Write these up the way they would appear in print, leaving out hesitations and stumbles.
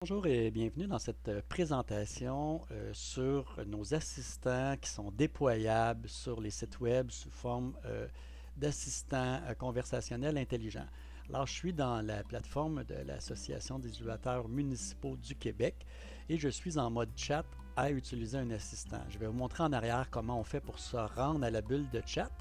Bonjour et bienvenue dans cette présentation sur nos assistants qui sont déployables sur les sites web sous forme d'assistants conversationnels intelligents. Alors, je suis dans la plateforme de l'Association des utilisateurs municipaux du Québec et je suis en mode chat à utiliser un assistant. Je vais vous montrer en arrière comment on fait pour se rendre à la bulle de chat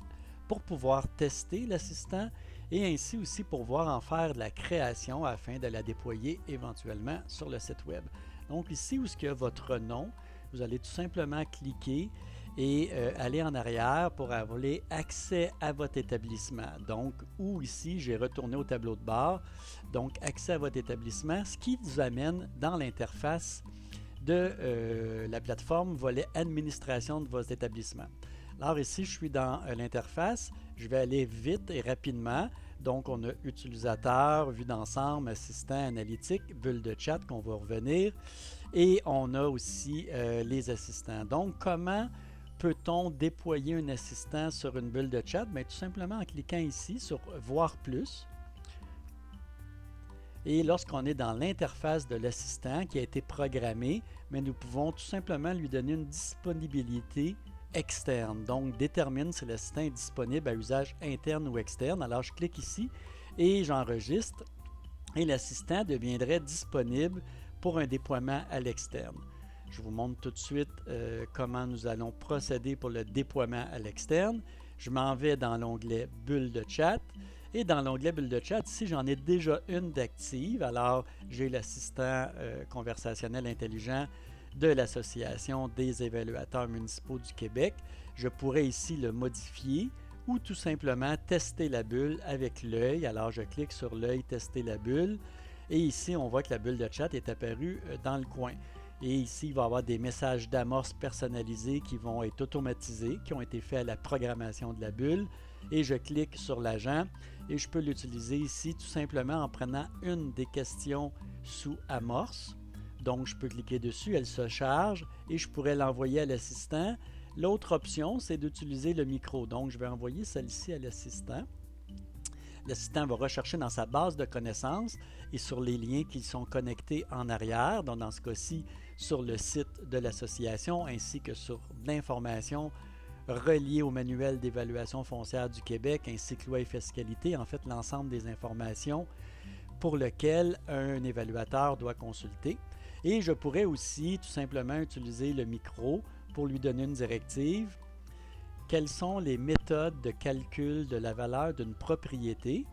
pour pouvoir tester l'assistant et ainsi aussi pour pouvoir en faire de la création afin de la déployer éventuellement sur le site web. Donc ici où il y a votre nom, vous allez tout simplement cliquer et aller en arrière pour avoir accès à votre établissement. Donc, ou ici, j'ai retourné au tableau de bord, donc accès à votre établissement, ce qui vous amène dans l'interface de la plateforme volet administration de votre établissement. Alors ici, je suis dans l'interface. Je vais aller vite et rapidement. Donc, on a utilisateur, vue d'ensemble, assistant analytique, bulle de chat qu'on va revenir. Et on a aussi les assistants. Donc, comment peut-on déployer un assistant sur une bulle de chat? Bien, tout simplement en cliquant ici sur Voir plus. Et lorsqu'on est dans l'interface de l'assistant qui a été programmé, mais nous pouvons tout simplement lui donner une disponibilité externe. Donc, détermine si l'assistant est disponible à usage interne ou externe. Alors, je clique ici et j'enregistre et l'assistant deviendrait disponible pour un déploiement à l'externe. Je vous montre tout de suite comment nous allons procéder pour le déploiement à l'externe. Je m'en vais dans l'onglet Bulle de chat. Et dans l'onglet Bulle de chat, ici, j'en ai déjà une d'active. Alors, j'ai l'assistant conversationnel intelligent de l'Association des évaluateurs municipaux du Québec. Je pourrais ici le modifier ou tout simplement tester la bulle avec l'œil. Alors, je clique sur l'œil Tester la bulle. Et ici, on voit que la bulle de chat est apparue dans le coin. Et ici, il va y avoir des messages d'amorce personnalisés qui vont être automatisés, qui ont été faits à la programmation de la bulle. Et je clique sur l'agent et je peux l'utiliser ici tout simplement en prenant une des questions sous amorce. Donc, je peux cliquer dessus, elle se charge et je pourrais l'envoyer à l'assistant. L'autre option, c'est d'utiliser le micro. Donc, je vais envoyer celle-ci à l'assistant. L'assistant va rechercher dans sa base de connaissances et sur les liens qui sont connectés en arrière, donc dans ce cas-ci sur le site de l'association ainsi que sur l'information reliée au manuel d'évaluation foncière du Québec ainsi que loi et fiscalité, en fait l'ensemble des informations pour lesquelles un évaluateur doit consulter. Et je pourrais aussi tout simplement utiliser le micro pour lui donner une directive. Quelles sont les méthodes de calcul de la valeur d'une propriété?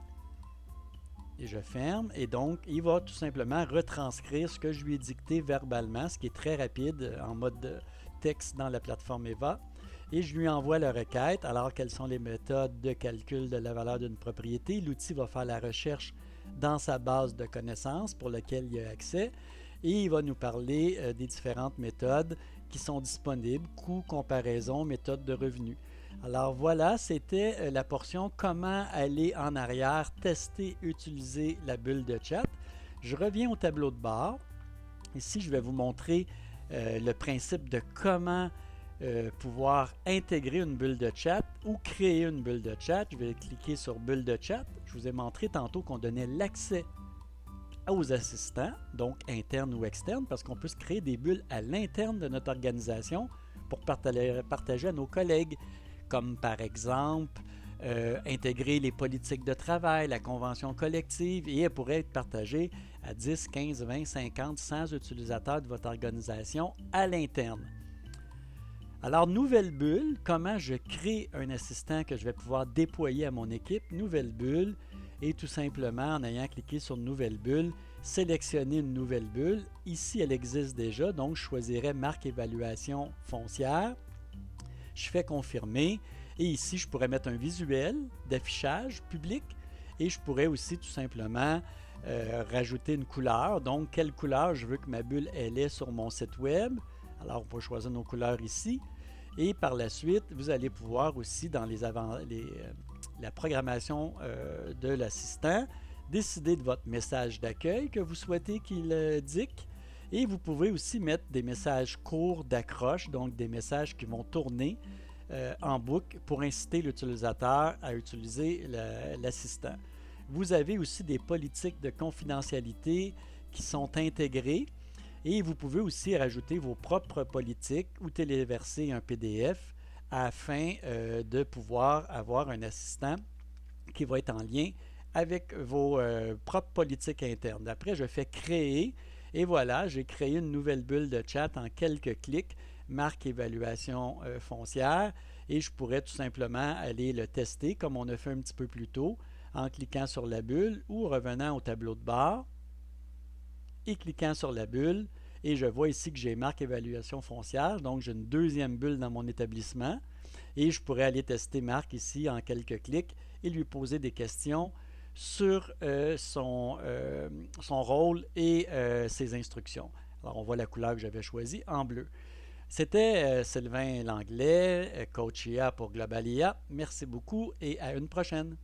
Et je ferme. Et donc, il va tout simplement retranscrire ce que je lui ai dicté verbalement, ce qui est très rapide en mode texte dans la plateforme EVA. Et je lui envoie la requête. Alors, quelles sont les méthodes de calcul de la valeur d'une propriété? L'outil va faire la recherche dans sa base de connaissances pour laquelle il a accès. Et il va nous parler des différentes méthodes qui sont disponibles, coût, comparaison, méthode de revenu. Alors voilà, c'était la portion comment aller en arrière, tester, utiliser la bulle de chat. Je reviens au tableau de bord. Ici, je vais vous montrer le principe de comment pouvoir intégrer une bulle de chat ou créer une bulle de chat. Je vais cliquer sur bulle de chat. Je vous ai montré tantôt qu'on donnait l'accès aux assistants, donc internes ou externes, parce qu'on peut se créer des bulles à l'interne de notre organisation pour partager à nos collègues, comme par exemple intégrer les politiques de travail, la convention collective, et elle pourrait être partagée à 10, 15, 20, 50, 100 utilisateurs de votre organisation à l'interne. Alors, nouvelle bulle, comment je crée un assistant que je vais pouvoir déployer à mon équipe? Nouvelle bulle, et tout simplement en ayant cliqué sur nouvelle bulle, sélectionner une nouvelle bulle. Ici, elle existe déjà, donc je choisirais marque évaluation foncière. Je fais confirmer et ici, je pourrais mettre un visuel d'affichage public et je pourrais aussi tout simplement rajouter une couleur. Donc, quelle couleur je veux que ma bulle elle ait sur mon site web. Alors, on va choisir nos couleurs ici. Et par la suite, vous allez pouvoir aussi, dans la programmation de l'assistant, décider de votre message d'accueil que vous souhaitez qu'il indique. Et vous pouvez aussi mettre des messages courts d'accroche, donc des messages qui vont tourner en boucle pour inciter l'utilisateur à utiliser l'assistant. Vous avez aussi des politiques de confidentialité qui sont intégrés et vous pouvez aussi rajouter vos propres politiques ou téléverser un PDF afin de pouvoir avoir un assistant qui va être en lien avec vos propres politiques internes. Après, je fais créer et voilà, j'ai créé une nouvelle bulle de chat en quelques clics, marque évaluation foncière, et je pourrais tout simplement aller le tester comme on a fait un petit peu plus tôt en cliquant sur la bulle ou revenant au tableau de bord et cliquant sur la bulle. Et je vois ici que j'ai marque évaluation foncière, donc j'ai une deuxième bulle dans mon établissement. Et je pourrais aller tester Marc ici en quelques clics et lui poser des questions sur son rôle et ses instructions. Alors, on voit la couleur que j'avais choisie en bleu. C'était Sylvain Langlais, coach IA pour Global IA. Merci beaucoup et à une prochaine.